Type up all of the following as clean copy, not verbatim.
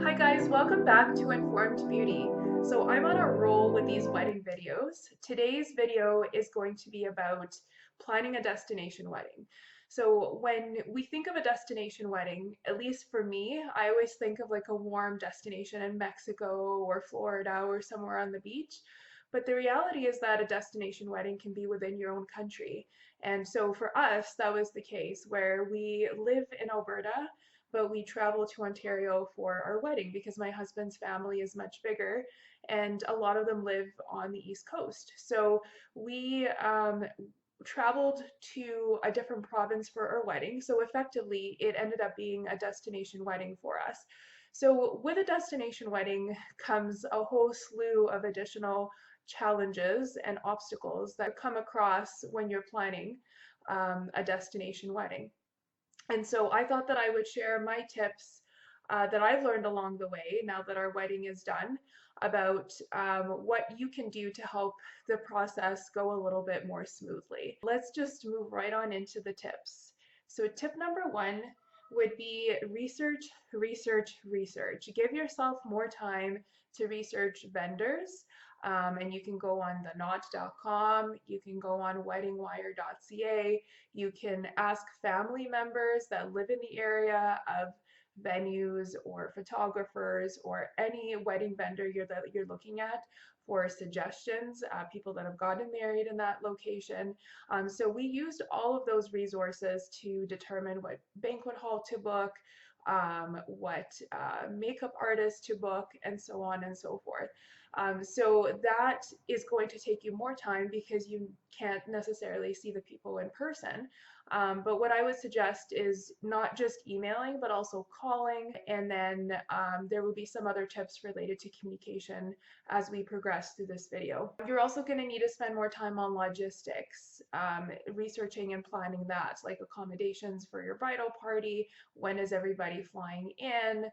Hi guys, welcome back to Informed Beauty. So I'm on a roll with these wedding videos. Today's video is going to be about planning a destination wedding. So when we think of a destination wedding, at least for me, I always think of like a warm destination in Mexico or Florida or somewhere on the beach. But the reality is that a destination wedding can be within your own country. And so for us, that was the case where we live in Alberta, but we traveled to Ontario for our wedding because my husband's family is much bigger and a lot of them live on the East Coast. So we traveled to a different province for our wedding. So effectively, it ended up being a destination wedding for us. So with a destination wedding comes a whole slew of additional challenges and obstacles that come across when you're planning a destination wedding. And so I thought that I would share my tips that I've learned along the way now that our wedding is done about what you can do to help the process go a little bit more smoothly. Let's just move right on into the tips. So tip number one would be research, research, research. Give yourself more time to research vendors. And you can go on theknot.com, you can go on weddingwire.ca, you can ask family members that live in the area of venues or photographers or any wedding vendor that you're looking at for suggestions, people that have gotten married in that location. So we used all of those resources to determine what banquet hall to book, what makeup artist to book, and so on and so forth. So that is going to take you more time because you can't necessarily see the people in person. But what I would suggest is not just emailing, but also calling. And then there will be some other tips related to communication as we progress through this video. You're also going to need to spend more time on logistics, researching and planning that, like accommodations for your bridal party, when is everybody flying in,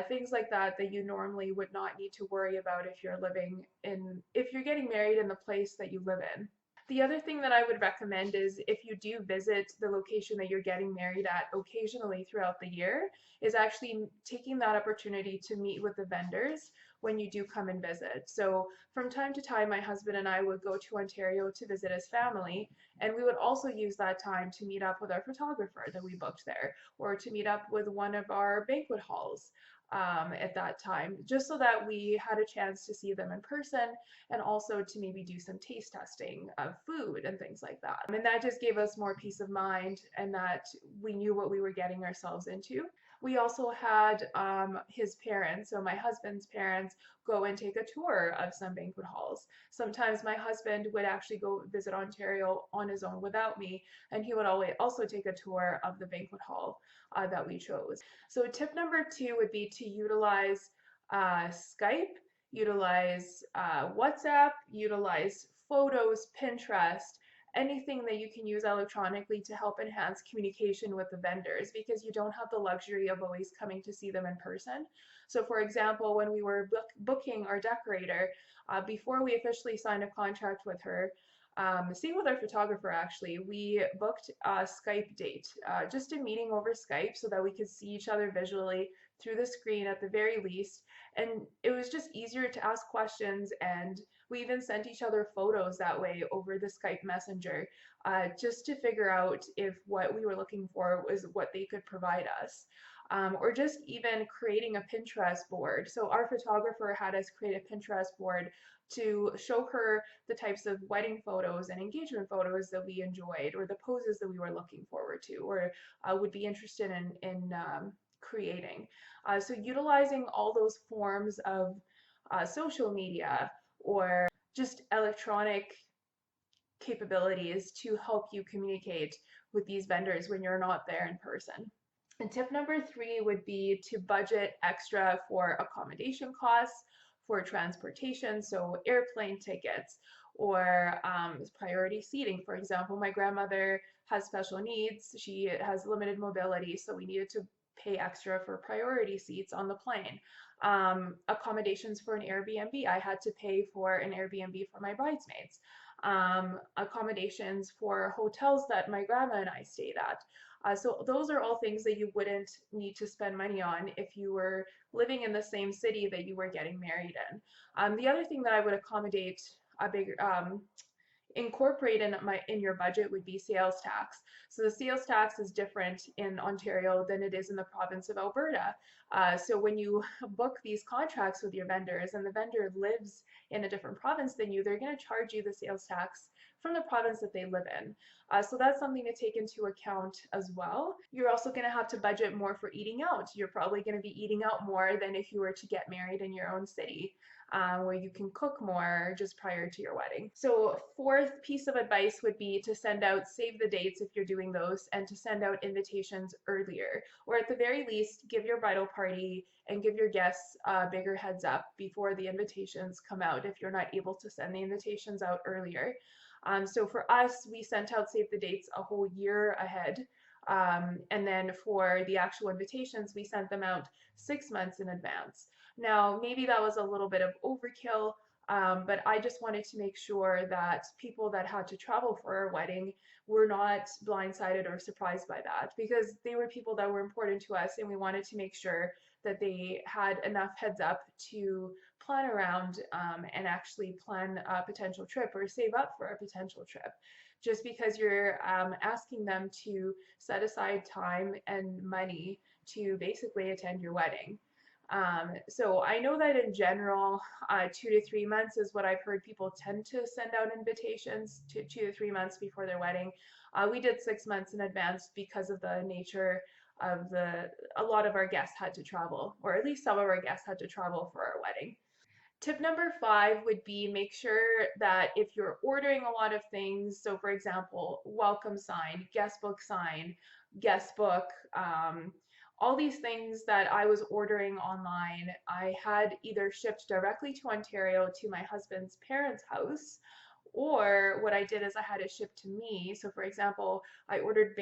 things like that that you normally would not need to worry about if you're getting married in the place that you live in. The other thing that I would recommend is if you do visit the location that you're getting married at occasionally throughout the year, is actually taking that opportunity to meet with the vendors when you do come and visit. So from time to time, my husband and I would go to Ontario to visit his family, and we would also use that time to meet up with our photographer that we booked there, or to meet up with one of our banquet halls at that time, just so that we had a chance to see them in person and also to maybe do some taste testing of food and things like that. And that just gave us more peace of mind and that we knew what we were getting ourselves into. We also had his parents, so my husband's parents, go and take a tour of some banquet halls. Sometimes my husband would actually go visit Ontario on his own without me, and he would always also take a tour of the banquet hall that we chose. So tip number two would be to utilize Skype, utilize WhatsApp, utilize photos, Pinterest, anything that you can use electronically to help enhance communication with the vendors because you don't have the luxury of always coming to see them in person. So for example, when we were booking our decorator, before we officially signed a contract with her, same with our photographer actually, we booked a Skype date, just a meeting over Skype so that we could see each other visually through the screen at the very least. And it was just easier to ask questions, and we even sent each other photos that way over the Skype Messenger, just to figure out if what we were looking for was what they could provide us. Or just even creating a Pinterest board. So our photographer had us create a Pinterest board to show her the types of wedding photos and engagement photos that we enjoyed, or the poses that we were looking forward to, or would be interested in creating. So utilizing all those forms of social media or just electronic capabilities to help you communicate with these vendors when you're not there in person. And tip number three would be to budget extra for accommodation costs, for transportation, so airplane tickets or priority seating. For example, my grandmother has special needs. She has limited mobility, so we needed to pay extra for priority seats on the plane. Accommodations for an Airbnb. I had to pay for an Airbnb for my bridesmaids. Accommodations for hotels that my grandma and I stayed at. So those are all things that you wouldn't need to spend money on if you were living in the same city that you were getting married in. The other thing that I would accommodate a big incorporate in your budget would be sales tax. So the sales tax is different in Ontario than it is in the province of Alberta. So when you book these contracts with your vendors and the vendor lives in a different province than you, they're going to charge you the sales tax from the province that they live in. So that's something to take into account as well. You're also going to have to budget more for eating out. You're probably going to be eating out more than if you were to get married in your own city. Where you can cook more just prior to your wedding. So fourth piece of advice would be to send out save the dates if you're doing those, and to send out invitations earlier, or at the very least give your bridal party and give your guests a bigger heads up before the invitations come out if you're not able to send the invitations out earlier. So for us, we sent out save the dates a whole year ahead. And then for the actual invitations, we sent them out 6 months in advance. Now, maybe that was a little bit of overkill, but I just wanted to make sure that people that had to travel for our wedding were not blindsided or surprised by that, because they were people that were important to us and we wanted to make sure that they had enough heads up to plan around and actually plan a potential trip or save up for a potential trip. Just because you're asking them to set aside time and money to basically attend your wedding. So I know that in general, 2 to 3 months is what I've heard people tend to send out invitations to 2 to 3 months before their wedding. We did 6 months in advance because of the nature of a lot of our guests had to travel, or at least some of our guests had to travel for our wedding. Tip number 5 would be make sure that if you're ordering a lot of things, so for example, welcome sign, guest book, all these things that I was ordering online, I had either shipped directly to Ontario to my husband's parents' house, or what I did is I had it shipped to me. So for example, I ordered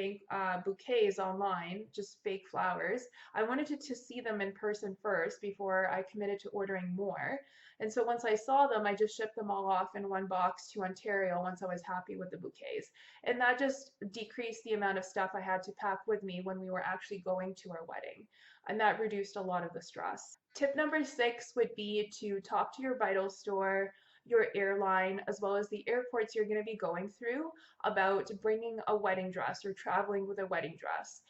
bouquets online, just fake flowers. I wanted to see them in person first before I committed to ordering more. And so once I saw them, I just shipped them all off in one box to Ontario once I was happy with the bouquets. And that just decreased the amount of stuff I had to pack with me when we were actually going to our wedding. And that reduced a lot of the stress. Tip number 6 would be to talk to your bridal store, your airline, as well as the airports you're going to be going through about bringing a wedding dress or traveling with a wedding dress.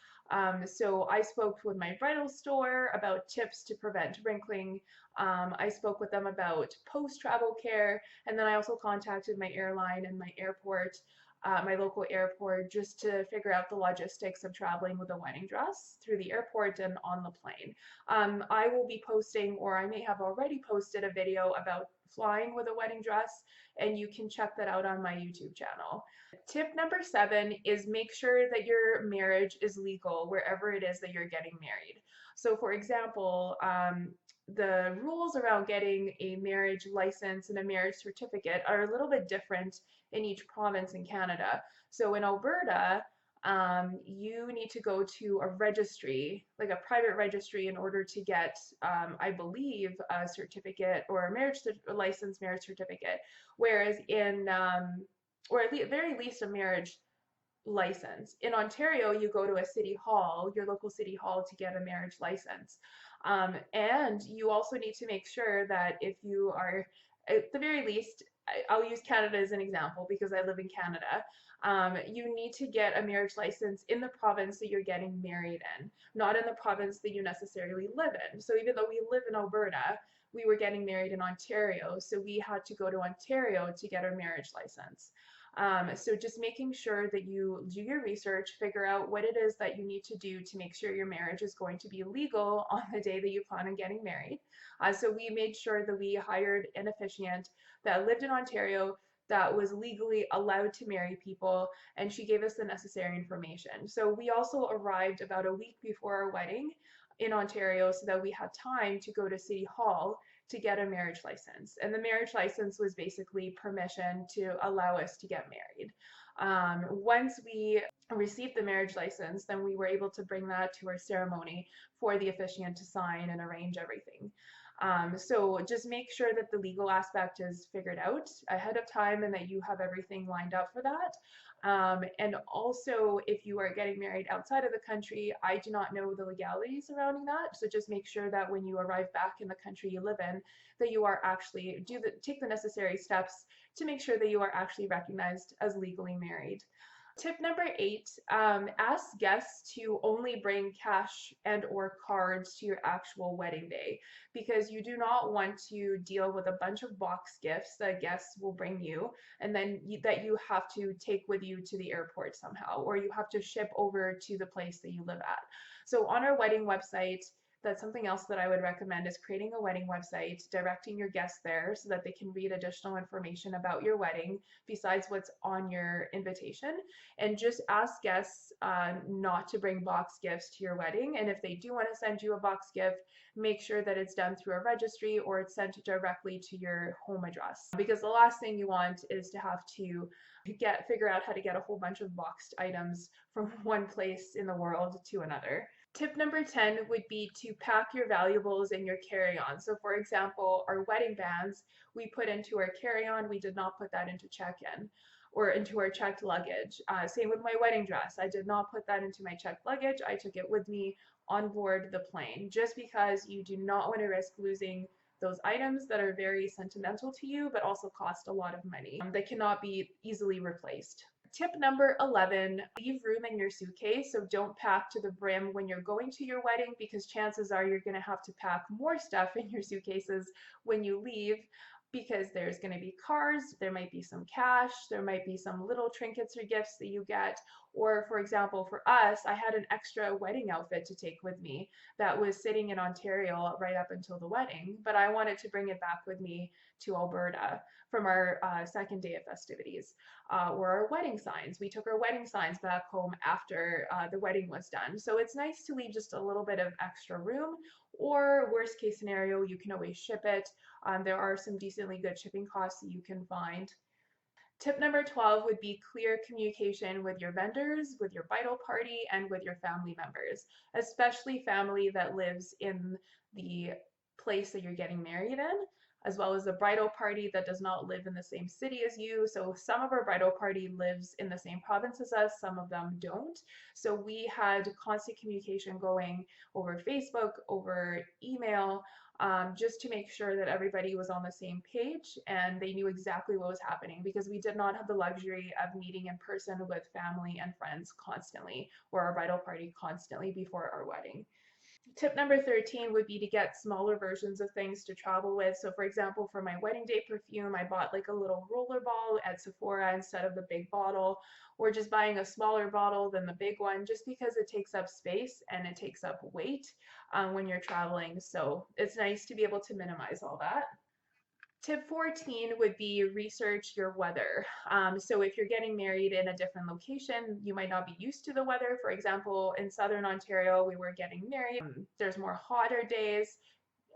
So I spoke with my bridal store about tips to prevent wrinkling. I spoke with them about post-travel care, and then I also contacted my airline and my airport, my local airport, just to figure out the logistics of traveling with a wedding dress through the airport and on the plane. I will be posting, or I may have already posted, a video about flying with a wedding dress, and you can check that out on my YouTube channel. Tip number 7 is make sure that your marriage is legal wherever it is that you're getting married. So for example, the rules around getting a marriage license and a marriage certificate are a little bit different in each province in Canada. So in Alberta, you need to go to a registry, like a private registry, in order to get, I believe, a certificate or a license marriage certificate. Whereas or at the very least, a marriage license. In Ontario, you go to a city hall, your local city hall, to get a marriage license. And you also need to make sure that if you are, at the very least, I'll use Canada as an example because I live in Canada. You need to get a marriage license in the province that you're getting married in, not in the province that you necessarily live in. So even though we live in Alberta, we were getting married in Ontario, so we had to go to Ontario to get our marriage license. So just making sure that you do your research, figure out what it is that you need to do to make sure your marriage is going to be legal on the day that you plan on getting married. So we made sure that we hired an officiant that lived in Ontario, that was legally allowed to marry people, and she gave us the necessary information. So we also arrived about a week before our wedding in Ontario so that we had time to go to City Hall to get a marriage license. And the marriage license was basically permission to allow us to get married. Once we received the marriage license, then we were able to bring that to our ceremony for the officiant to sign and arrange everything. So just make sure that the legal aspect is figured out ahead of time and that you have everything lined up for that. And also, if you are getting married outside of the country, I do not know the legalities surrounding that. So just make sure that when you arrive back in the country you live in, that you are actually take the necessary steps to make sure that you are actually recognized as legally married. Tip number 8, ask guests to only bring cash and or cards to your actual wedding day, because you do not want to deal with a bunch of box gifts that guests will bring you and then that you have to take with you to the airport somehow, or you have to ship over to the place that you live at. So on our wedding website, that's something else that I would recommend, is creating a wedding website, directing your guests there so that they can read additional information about your wedding besides what's on your invitation. And just ask guests not to bring box gifts to your wedding. And if they do want to send you a box gift, make sure that it's done through a registry or it's sent directly to your home address. Because the last thing you want is to have to figure out how to get a whole bunch of boxed items from one place in the world to another. Tip number 10 would be to pack your valuables in your carry-on. So for example, our wedding bands, we put into our carry-on, we did not put that into check-in or into our checked luggage. Same with my wedding dress. I did not put that into my checked luggage. I took it with me on board the plane, just because you do not want to risk losing those items that are very sentimental to you, but also cost a lot of money, that cannot be easily replaced. Tip number 11, leave room in your suitcase. So don't pack to the brim when you're going to your wedding, because chances are you're going to have to pack more stuff in your suitcases when you leave, because there's going to be cards, there might be some cash, there might be some little trinkets or gifts that you get. Or for example, for us, I had an extra wedding outfit to take with me that was sitting in Ontario right up until the wedding, but I wanted to bring it back with me to Alberta from our second day of festivities. Or our wedding signs. We took our wedding signs back home after the wedding was done. So it's nice to leave just a little bit of extra room, or worst case scenario, you can always ship it. There are some decently good shipping costs that you can find. Tip number 12 would be clear communication with your vendors, with your bridal party, and with your family members, especially family that lives in the place that you're getting married in, as well as the bridal party that does not live in the same city as you. So some of our bridal party lives in the same province as us, some of them don't. So we had constant communication going over Facebook, over email, just to make sure that everybody was on the same page and they knew exactly what was happening, because we did not have the luxury of meeting in person with family and friends constantly, or our bridal party constantly before our wedding. Tip number 13 would be to get smaller versions of things to travel with. So for example, for my wedding day perfume, I bought like a little roller ball at Sephora instead of the big bottle, or just buying a smaller bottle than the big one, just because it takes up space and it takes up weight when you're traveling. So it's nice to be able to minimize all that. Tip 14 would be research your weather. So if you're getting married in a different location, you might not be used to the weather. For example, in Southern Ontario, we were getting married. There's more hotter days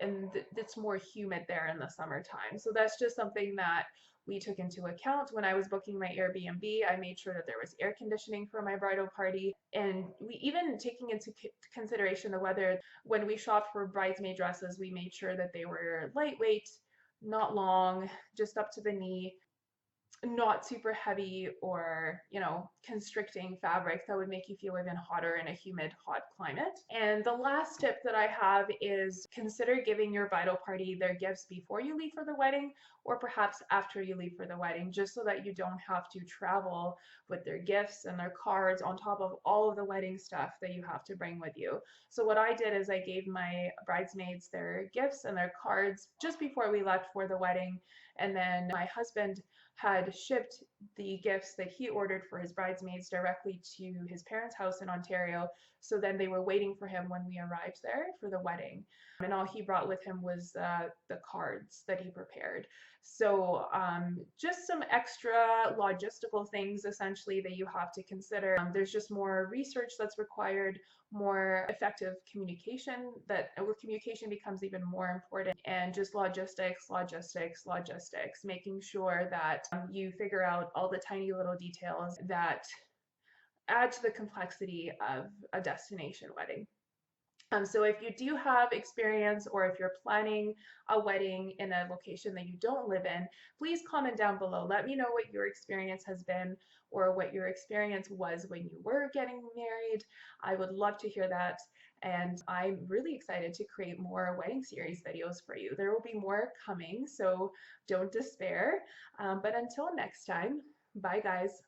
and it's more humid there in the summertime. So that's just something that we took into account when I was booking my Airbnb. I made sure that there was air conditioning for my bridal party, and we even taking into consideration the weather, when we shopped for bridesmaid dresses, we made sure that they were lightweight, not long, just up to the knee, not super heavy or, constricting fabrics that would make you feel even hotter in a humid, hot climate. And the last tip that I have is consider giving your bridal party their gifts before you leave for the wedding, or perhaps after you leave for the wedding, just so that you don't have to travel with their gifts and their cards on top of all of the wedding stuff that you have to bring with you. So what I did is I gave my bridesmaids their gifts and their cards just before we left for the wedding, and then my husband had shipped the gifts that he ordered for his bridesmaids directly to his parents' house in Ontario. So then they were waiting for him when we arrived there for the wedding. And all he brought with him was the cards that he prepared. So just some extra logistical things essentially that you have to consider. There's just more research that's required, more effective communication, that where communication becomes even more important, and just logistics, making sure that you figure out all the tiny little details that add to the complexity of a destination wedding. So if you do have experience or if you're planning a wedding in a location that you don't live in, please comment down below. Let me know what your experience has been or what your experience was when you were getting married. I would love to hear that. And I'm really excited to create more wedding series videos for you. There will be more coming, so don't despair. But until next time, bye guys.